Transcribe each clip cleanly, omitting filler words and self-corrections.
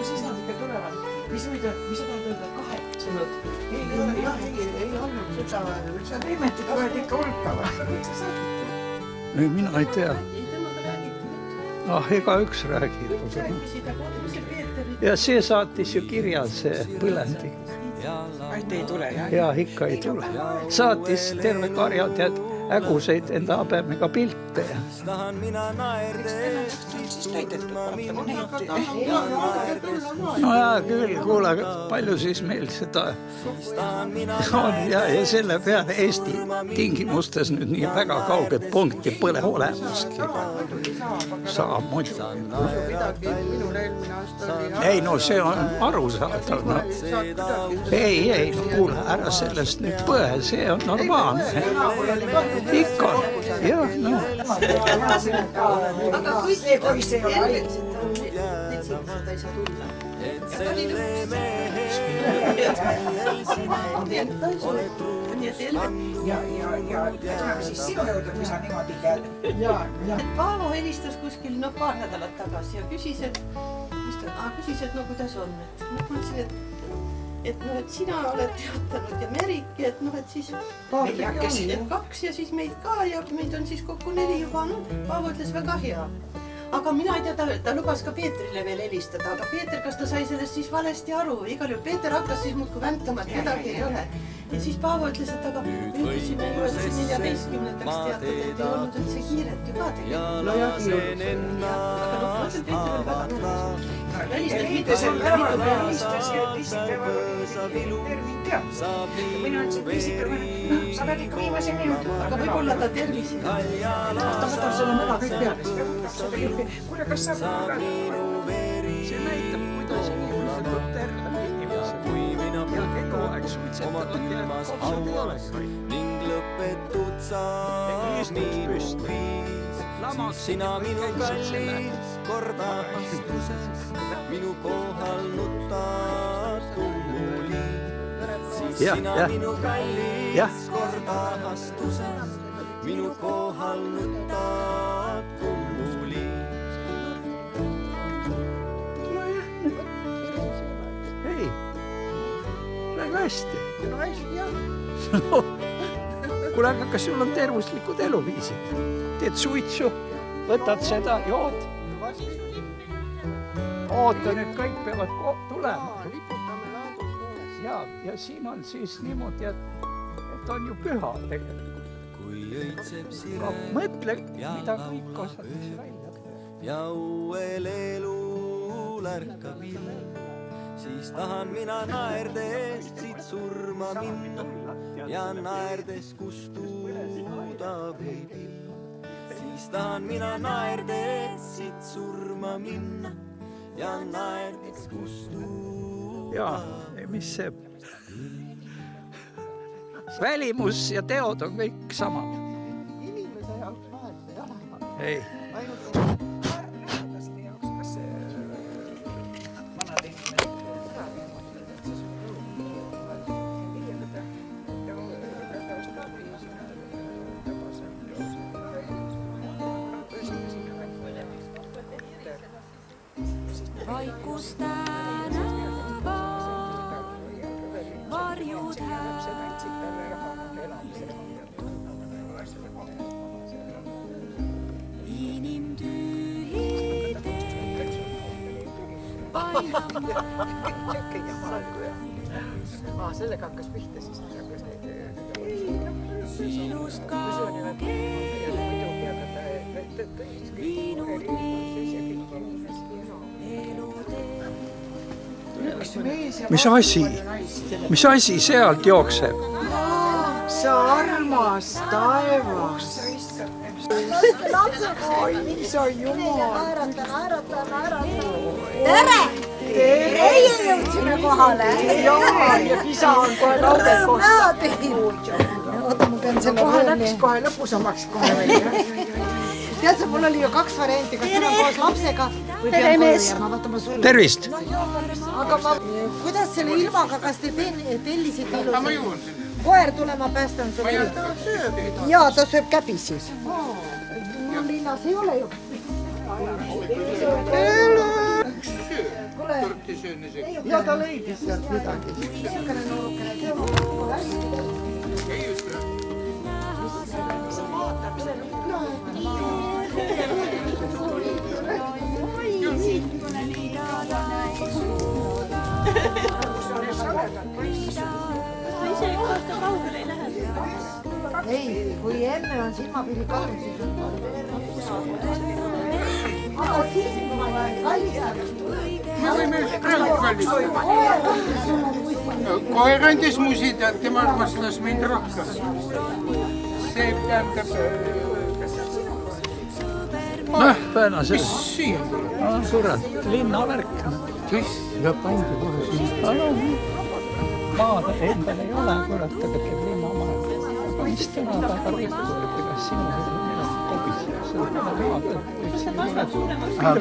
Siis nad ikka tulevad. Mis sa tahad öelda? 8 minutit? Ei olnud seda. Sa teemeti tulevad ikka hulkava. Miks sa saad? Ei, mina ei tea. Ega üks räägib. Ja see saatis ju kirja see Põlendi. Aite ei tule, jah? Ja ikka ei tule. Saatis terve karjatead äguseid enda habemega pilte. Tahan mina naerdes Siis täidetud vaatama neid. No ja küll, kuule, palju siis meil seda on ja selle peale Eesti tingimustes nüüd nii väga kauget punkti pole olemaski. Saab muidu. Ei, no see on arusaadav. No. Ei, no kuule, ära sellest nüüd põe, see on normaalne. Ikka, jah, no. Aga kõik need on terveks, et ta ei saa tulla. Ja ta oli lõpuks. Ja siis sinu juurde, kui sa niimoodi käed. Paavo helistas kuskil paar nädalat tagasi ja küsis, et kuidas on. Ma mõtlesin, et sina oled teatanud ja Meriki, et siis meid 2 ja siis meid ka ja meid on siis kokku 4 juba. Paavo ütles väga hea. Aga mina ei tea, ta lubas ka Peetrile veel helistada, aga Peeter, kas ta sai sellest siis valesti aru? Igal juhul Peeter hakkas siis muudku väntama, et kedagi ei ole. Ja siis Paavo ütles, et aga ütlesime ju, et see 14-ndaks teatud, et ei olnud üldse kiiret ju ka tegelikult. No jah, kiirus. Aga ma mõtlen, Peeter oli väga nõus. Viitasel päeval helistas ja teisipäeval oli termin tead. Mina ütlesin, et teisipäeval sa pead ikka viimase minuti. Aga võib-olla ta tervis ei ole. Ta võtab selle mõna kõik peale. Kuule, kas saab See näitab, kuidas inimesed on terve inimesed. Ja eluaeg suitsetavad ja kopsud ei ole. ning lõpetud saab minu viis. Sina minu kallis korda astuses, minu kohal nutad kummuli. Sina minu kallis korda astuses, minu kohal nutad kummuli. Ei, väga hästi. No hästi, jah. Kuule, aga kas sul on tervislikud eluviisid? Teed suitsu, võtad seda, jood. Oota, nüüd kõik peavad tulema. Ja siin on siis niimoodi, et on ju püha tegelikult. Mõtle, mida kõik osatakse välja. Ja uuel elul ärkab ilm, siis tahan mina naerdes siit surma minna ja naerdes kustuda võib ilm. Siis tahan mina naerdes siit surma minna ja naerdes kustuda. Jaa, mis see välimus ja teod on kõik sama. Inimese jaoks vahet ei ole. Ei. Ainult härlaste jaoks, kas see vanad inimesed ära viimata, et see sul vaikus tänava, varjud inimtühi tee, sellega hakkas pihta siis. sinust kaugele viinud mind elutee. Mis asi sealt jookseb? Sa armas taevas. Oi, sa jumal. Tere! Meie jõudsime kohale. Jaa, ja kisa on kohe kaugel kohta. Oota, ma pean selle Kohe läks kohe lõpusamaks kohe välja. Tead sa, mul oli ju 2 varianti, kas tulen koos lapsega tere mees. Tervist! Aga kuidas selle ilmaga, kas te tellisite ilusti? Koer tulema päästan selle ilma. Jaa, ta sööb käbisi. Mul linnas ei ole ju. Ja ta leidis sealt midagi. Ei, kui enne on silmapilli kallim, siis on aga siis me võime praegu kallistada. Koer andis musid, et tema armastas mind rohkem. See tähendab... Päena see. Mis siia tuleb? Kurat, linnavärk. Tõs? Ja pandi kohe siia. Maad endal ei ole, kurat, aga kell linnamaa. Aga mis täna taga rikku, et ega sinu kobis.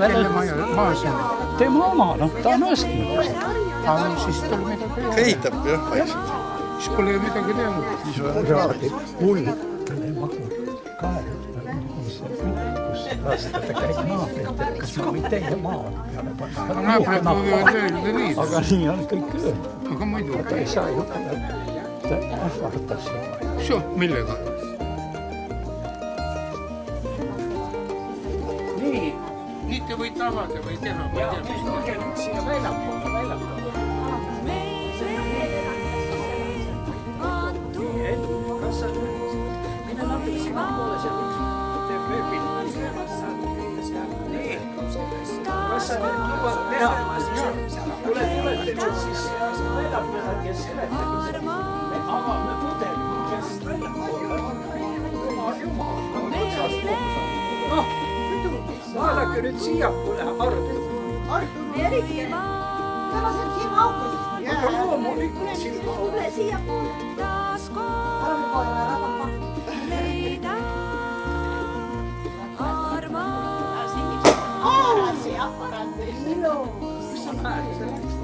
Kelle maa see on? Tema oma, ta on ostnud. Aga siis tal midagi ei ole. Kehitab jah vaikselt. Siis pole midagi teanud. Mul talle mahu kael. Kus lasta ta käib naabrit, et kas ma või teie maa peale panna. Aga naabrid võivad öelda nii. Aga nii on kõik ööd. Aga muidu. Ta ei saa ju ta ähvardas. Soo, millega? Nii te võite avada või teha, ma ei tea, mis te. Siia väljapoole. Kas sa mine natuke sinna poole seal teeb mööbil. Nii. Kas sa nüüd lubad teha? Tulete nüüd siis väljapoole, kes seletagi. Me avame pudeli, kes väljapoole. Jumal. Noh. Vaadake nüüd siiapoole, Artur. Erike, ta laseb silma auku. Aga loomulikult silma auku. Tule siiapoole. Arve kohe rahva. Mis sa näed?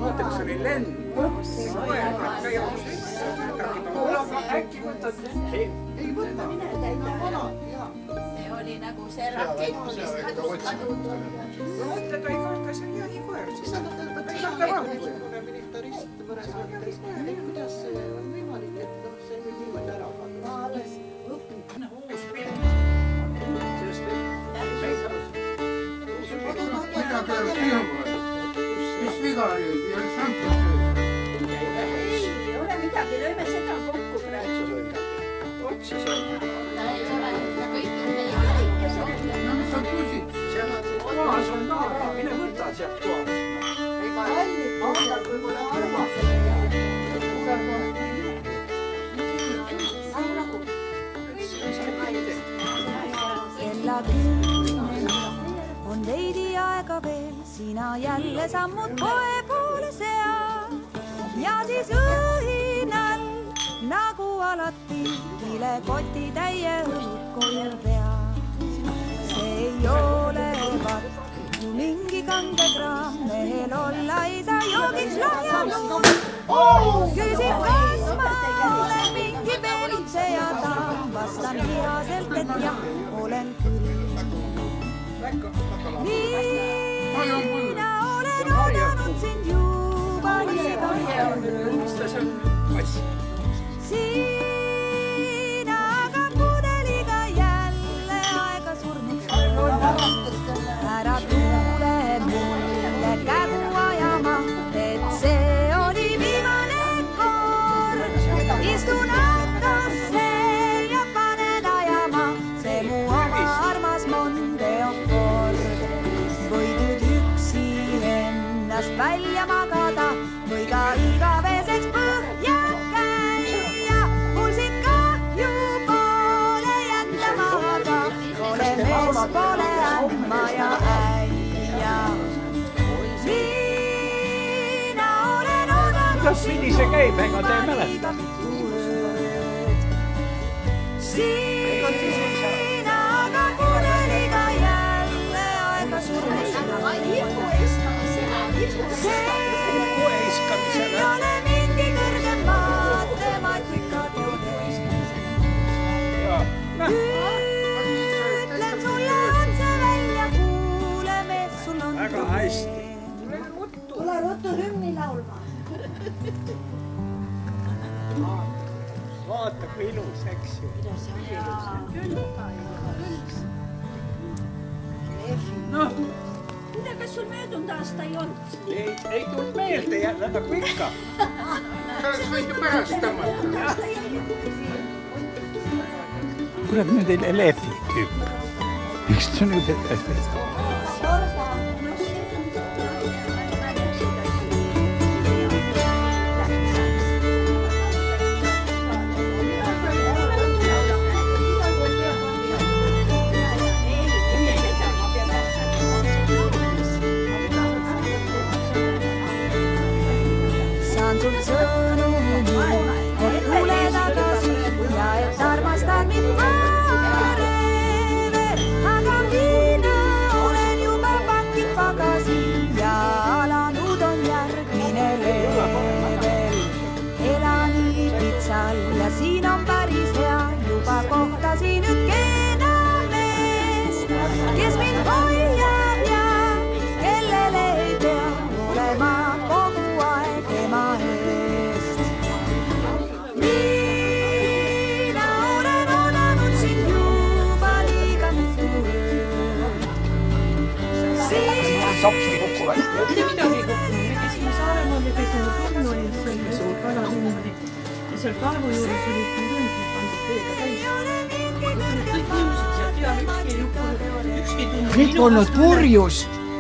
Vaata, kus oli lend. Äkki võtad? Ei võta. See oli nagu see rakett, mis kadus kadunud. Mõtle, ta ei karta seal jahikoer. Siis sa võtta rahu. Militarist mõnes mõttes. Kuidas see on võimalik, et see nüüd niimoodi ära panna? Ma alles õpin. Uus pilt. Sellest Mida peab kihuvad? Mis viga oli? Ja šampus sööd? Ei ole midagi, lööme seda kokku praegu. otsi seal. Ei ole, ja kõik ei ole ikka seda. No mis on pusid? Seal on toas on ka, mine võta sealt toas. Kallid aastad võib-olla armased. kella 10 on veidi aega veel, sina jälle sammud poe poole seal ja siis õhinal nagu alati kilekotitäie õlut koju peal. See ei ole vaat ju mingi kangekraam, mehel olla ei saa joogiks lahja luud. Küsin, kas ma olen mingi veelitseja taam, vastan vihaselt, et jah, olen küll. Mina olen oodanud sind juba nii palju. Sina aga pudeliga jälle aega surnuks. Ära tule mulle käru ajama, et see oli viimane kord. Istun autosse ja panen ajama, see mu oma armas Mondeo Ford. Võid nüüd üksi ennast välja magada või ka igaveseks põhja käia. Mul sind kahju pole jätma, aga pole mees, pole ämma ja äia. Mina olen oodanud Kuidas pidi see käib, ega te ei mäleta? Sina aga pudeliga jälle aega surnuks. vaata kui ilus, eks ju. Noh, Kas sul möödunud aasta ei olnud? ei tulnud meelde jälle nagu ikka. Sa oleks võid ju pärast tõmmata. Kurat, nüüd ei lehvi tüüp. Miks ta nüüd ei lehvi? Saan sul sõnumi, et tule tagasi ja et armastad mind forever. Aga mina olen juba pakkinud pagasi ja alanud on järgmine level. Elan Ibizal ja siin on päris hea, juba kohtasin nüüd kena meest, kes mind hoiab ja kellele ei pea olema kogu aeg ema eest. Mina olen oodanud sind juba liiga mitu ööd. Mitte midagi kokku. Me käisime Saaremaal ja käisime Pärnu ja see oli suur kala niimoodi. Ja seal kaevu juures oli rõnd pandud veega täis. Kõik inimesed seal peal, ükski tunne. Nüüd polnud purjus.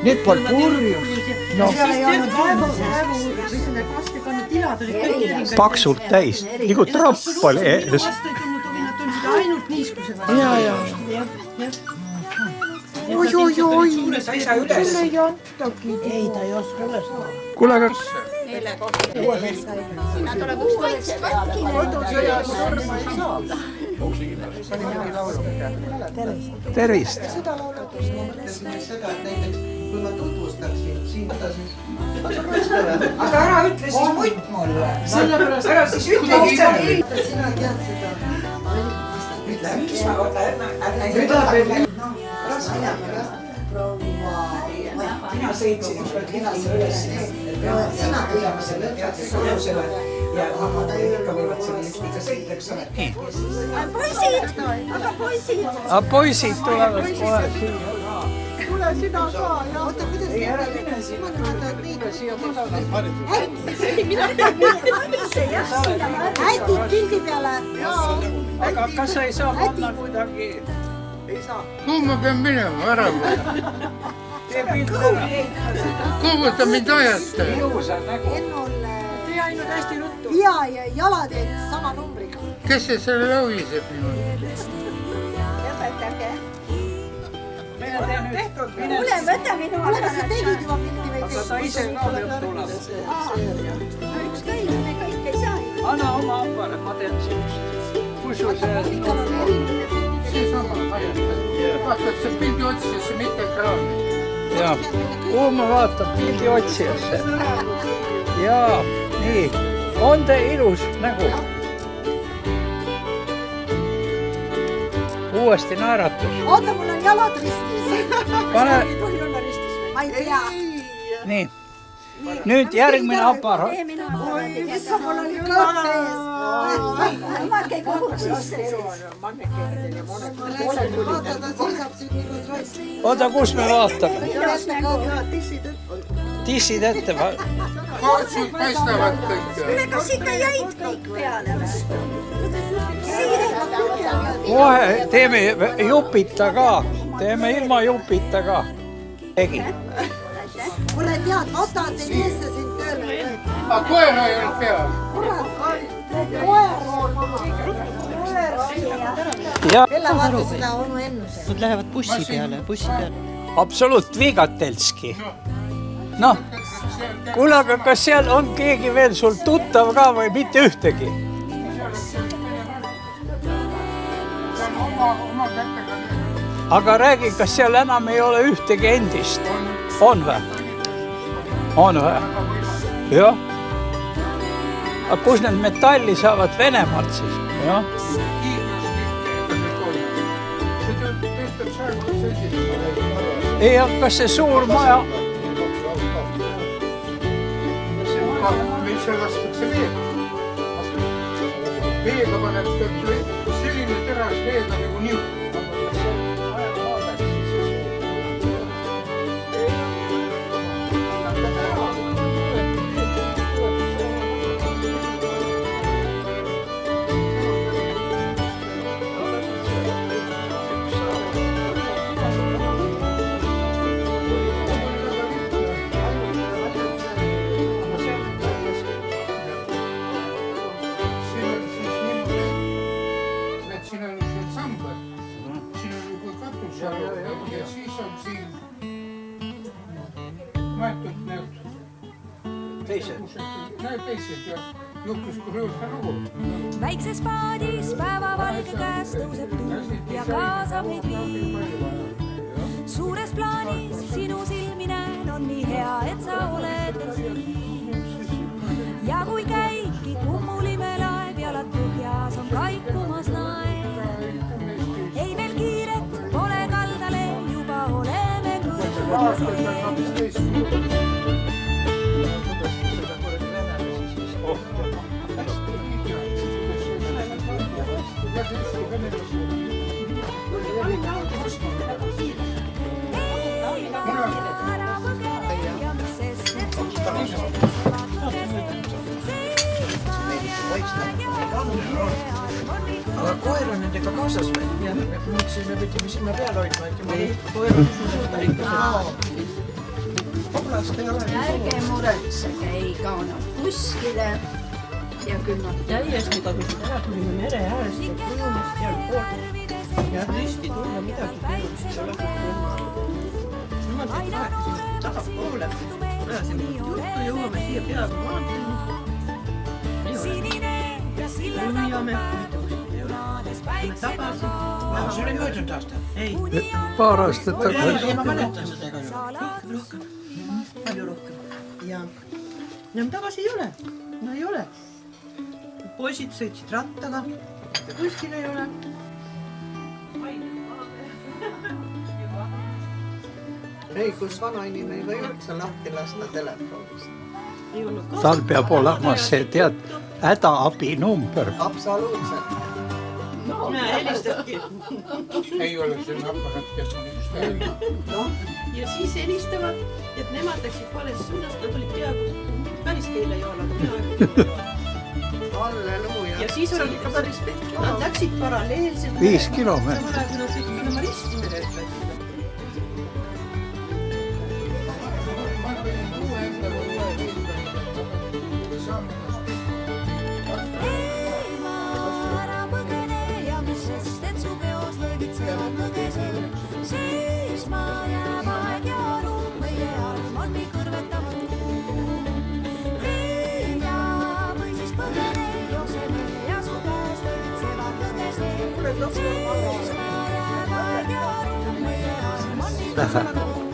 Nüüd pol purjus. No. Seal ei olnud kaevu või selle kaste kannud tilad olid kõik erinevalt. Paksult täis, nagu tropp oli ees. Minu vastu ei tulnud ovi, nad tulid ainult niiskusega. Ja. Oi. Sa ei saa üles. Sulle ei antagi. Ei, ta ei oska üles. Kuule, aga Sinna tuleb üks kaitse peale. Kodusõjas surma ei saa. tervist. Seda seda, et näiteks kui ma tutvustaksin siin edasi. Aga ära ütle siis mutt mulle. Sellepärast ära siis ütlegi ise. Sina tead seda. Ütle, mis ma võtan. Mina sõitsin ükskord linnasse üles. Sina tulema selle õpsele ja ma ikka võivad selle liftiga sõita, eks ole. Aga poisid tulevad kohe siia. Tule sina ka. Oota, kuidas ei ära mine siin. Ma tahad liiga siia madalalt. Ätid pildi peale. Aga kas sa ei saa panna kuidagi? Ei saa. Kuhu ma pean minema, ära või? Tee pilt ära. Kuhu te mind ajate? Ilusa nägu. Tee ainult hästi ruttu. Ja jalad jäid sama numbriga. Kes see selle lõuiseb niimoodi? Lõpetage. Mine tee nüüd. Kuule, võta minu Kuule, kas sa tegid juba pildi või? Aga ta ise ka peab tulema. No ükskõik, me kõik ei saa. Anna oma appale, ma teen sinust. Kusu see. Seesama ajate. Vaata, et see pildi otsijasse, mitte ekraani. Ja, kuhu ma vaatan pildi otsijasse. Jaa, nii. On te ilus nägu? Uuesti naeratus. Oota, mul on jalad ristis. Pane, Ei tohi olla ristis. Ma ei tea. nii. Nüüd järgmine aparaat. Mis sa mul oli kõht ees? Marke kuhuks siis. Vaata, ta seisab siin nagu tross. Oota, kus me vaatame? Tissid ette. Kootsud paistavad kõik. Kas ikka jäid kõik peale? Kohe teeme jupita ka. Teeme ilma jupita ka. Tegi. Kuule, tead, ma tahan teid eesse siin tööle. Aga koera ei olnud peal. Ja, Vella, vaata seda onu ennuse. Nad lähevad bussi peale. absoluut vigatelski. Noh, kuule, aga kas seal on keegi veel sul tuttav ka või mitte ühtegi? Aga räägi, kas seal enam ei ole ühtegi endist? On või? On või? Jah. Aga kus need metalli saavad Venemaalt siis? Jah. Ei, aga kas see suur maja... Meil see lastakse veel. veega paned selline teras veega nagu niu. Ja siis on siin maetud need teised ja juhtus kurioosne lugu. Väikses paadis päevavalge käes tõuseb tuul ja kaasab meid viib. Suures plaanis sinu silmi näen on nii hea, et sa oled veel siin. Ja kui käibki kummulime laev jalad põhjas on kaikumas naev. Ei veel kiiret, pole kaldale, juba oleme kõrgusel. Aga koer on nendega kaasas või? Ja mõtlesin, me pidime sinna peale hoidma, et juba koer on suusuda ikka. Oblast ei ole. Ärge muretsege, ei kaanud kuskile ja küll nad täiesti kadusid ära, tulime mere äärest ja kujumist seal poolt. Ja tõesti tulla midagi kujumist, see oleks tulnud. Niimoodi, et läheksime tahapoole, ajasime juttu, jõuame siia peaaegu maanteni. Lujame, mitte kuskilt ei ole. Tuleme tagasi. See oli möödunud aasta? Ei. Paar aastat tagasi. Ma mäletan seda rohkem. Palju rohkem. Ja tagasi ei ole. No ei ole. Poisid sõitsid rattaga. Kuskil ei ole. Ei, kus vanainimene ei või üldse lahti lasta telefonist. Tal peab olema see hädaabinumber. Absoluutselt. Helistadki. Ei ole selline apparat, kes on üks täiega. Ja siis helistavad, et nemad läksid vales suunas, nad olid peaaegu päris keelejoala. Halleluuja. Ja siis oli ikka päris pikk. Nad läksid paralleelselt. 5 kilomeetrit. Samal ajal, kui nad sõitsid panema ristimere, et läksid.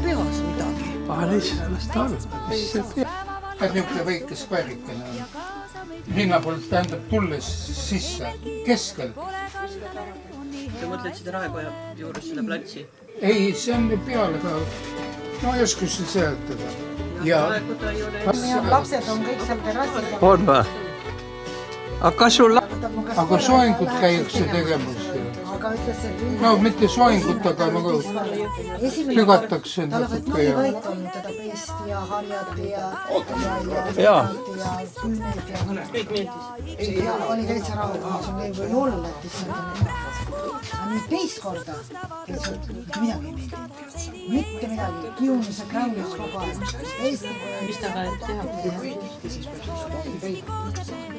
Peas midagi. Lihtsalt alla, mis see teeb? Niisugune väike skväärikene on. Linna poolt tähendab tulles sisse, keskel. Sa mõtled seda Raekoja juures seda platsi? Ei, see on peale ka. No ei oska seda seletada. Ja lapsed on kõik seal terrassil. On või? Aga kas sul aga soengut käiakse tegemas. No mitte soengut, aga nagu pügatakse natuke ja... Kõik on teda peesti ja harjati ja Jaa. ja küüned ja kõik meeldis. Ja oli täitsa rahu, see oli või olla, et issand. Aga nüüd teist korda, et mitte midagi ei meeldinud. Mitte midagi, kiunis ja kräunis kogu aeg. Mis ta ka teha?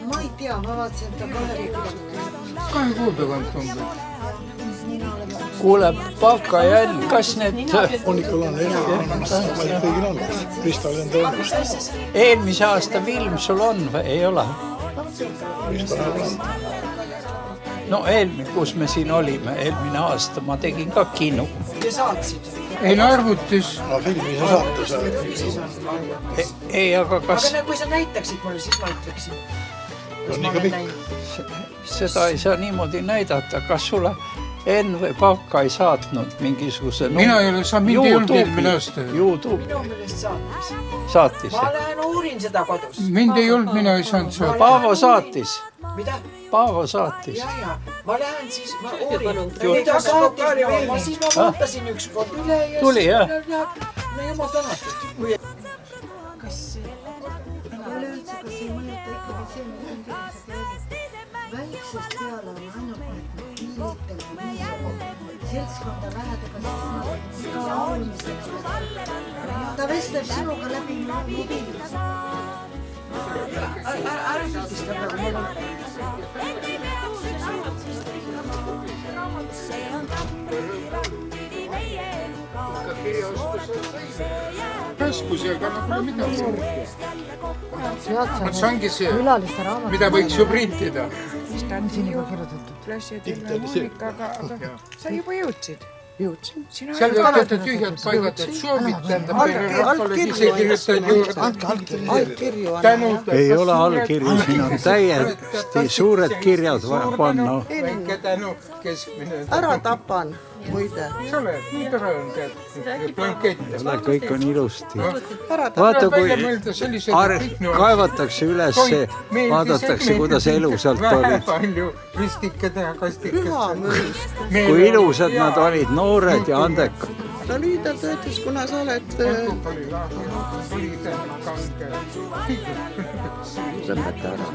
Ma ei tea, ma vaatasin, et ta 2 kuu tagant on. kuule, Pavka Jan, kas need eelmise aasta film sul on või ei ole? No kus me siin olime, eelmine aasta ma tegin ka kino. Te saatsid? Ei no arvutis. Filmi sa saates. Ei, aga kas... Aga kui sa näitaksid mulle, siis ma ütleksin. Kas ma olen näinud? Seda ei saa niimoodi näidata. Kas sulle Enn või Pavka ei saatnud mingisuguse... Mina ei ole, sa mind ei olnud eelmine aasta. YouTube. Minu meelest saatis. Saatis. Ma lähen uurin seda kodus. Mind ei olnud, mina ei saanud saata. Paavo saatis. Mida? Paavo saatis. Ja. Ma lähen siis, ma uurin. Mida saatis veel? Ma siis ma vaatasin üks kord üle ja... Tuli, jah? No jumal tänatud. kas üleüldse, kas ei mõjuta ikkagi see, mida väiksest peale on ainult piilitele viisama seltskonda lähedega, siis ka olulisega. Ta vestleb sinuga läbi mobiilis. Ära pildista praegu, mul on... raskusega pole midagi. See ongi see, mida võiks ju printida. Mis ta on siin juba kirjutatud? Moonikaga, aga sa juba jõudsid. Jõudsin. Seal võib teada tühjad paigad, et soovid tähendab meile rahvale ise kirjutad juurde. Allkirju on. Ei ole allkirju, siin on täiesti suured kirjad vaja panna. Väike tänu keskmine. Ära tapan, muide. Mis ole, nii tore on tead, blankett. Kõik on ilusti. Ära tapan. Vaata, kui kaevatakse üles, vaadatakse, kuidas elusalt olid. Palju ristikad ja kastikad. Kui ilusad nad olid, noored ja andekad. No lühidalt öeldes, kuna sa oled... Lõpeta ära.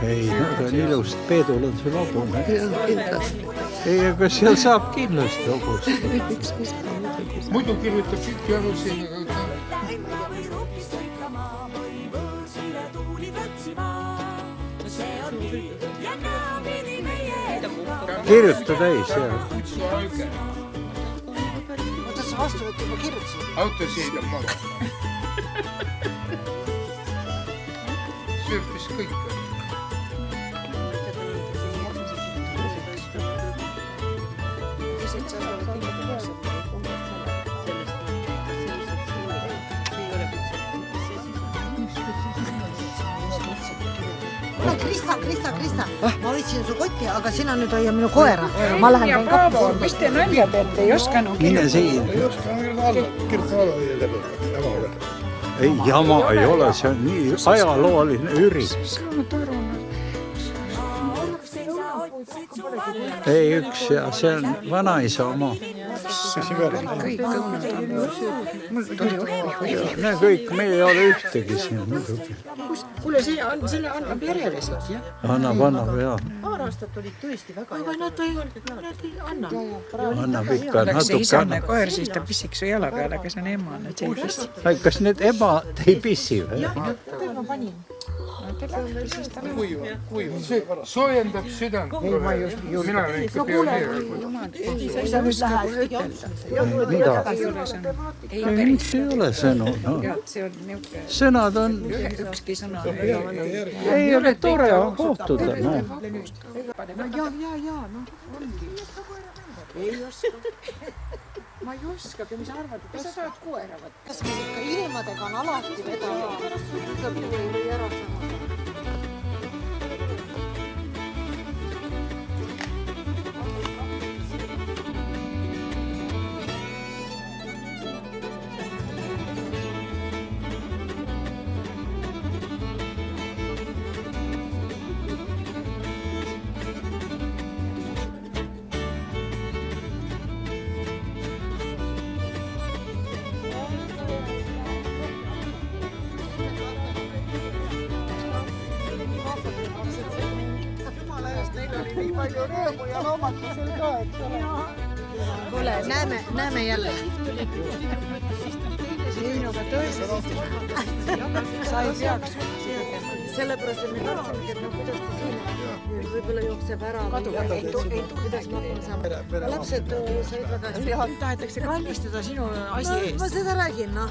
Ei, nad on ilust, Peedul on sul hobune. Kindlasti. Ei, aga seal saab kindlasti hobust. Muidu kirjutab tükki alusi. Kirjuta täis, jah. Oota, sa vastuvõtt juba kirjutasid? Auto sõidab maga. Sööpis kõik. Krista, ma võtsin su kotti, aga sina nüüd hoia minu koera. Ma lähen ja Paavo, mis te nalja teete, ei osanud Mine siin. Ei oska kirjutada alla. Ei, jama ei ole, see on nii ajalooline üritus. Ei, üks ja see on vanaisa oma. kõik õunad. Mul tuli Need kõik, me ei ole ühtegi siin muidugi. kuule, selle annab järele siis, jah? Annab, jah. Paar aastat olid tõesti väga Aga nad ei anna. Annab ikka Läks see natuke. isane koer, siis ta pissiks su jala peale, aga see on emane, see ei pissi. Kas need emad ei pissi või? Soojendab südant. Mina olen ikka pioneer. Sa nüüd lähed ütelda. Mida? Ei, Ei, miks ei ole sõnu? see on niuke, Sõnad on, ükski sõna. ei ole tore kohtuda. Ma ei oskagi, mis arvad, kas sa saad koera võtta? Kas meil ikka ilmadega on alati vedada? Või ära saada? Kuule, näeme jälle. Liinuga tõesti. Sa ei peaks. Sellepärast, et me tahtsimegi, et kuidas ta siin võib-olla jookseb ära. Kuidas ma saan. Lapsed said väga hästi. Tahetakse kalmistada sinu asi eest. Ma seda räägin, noh.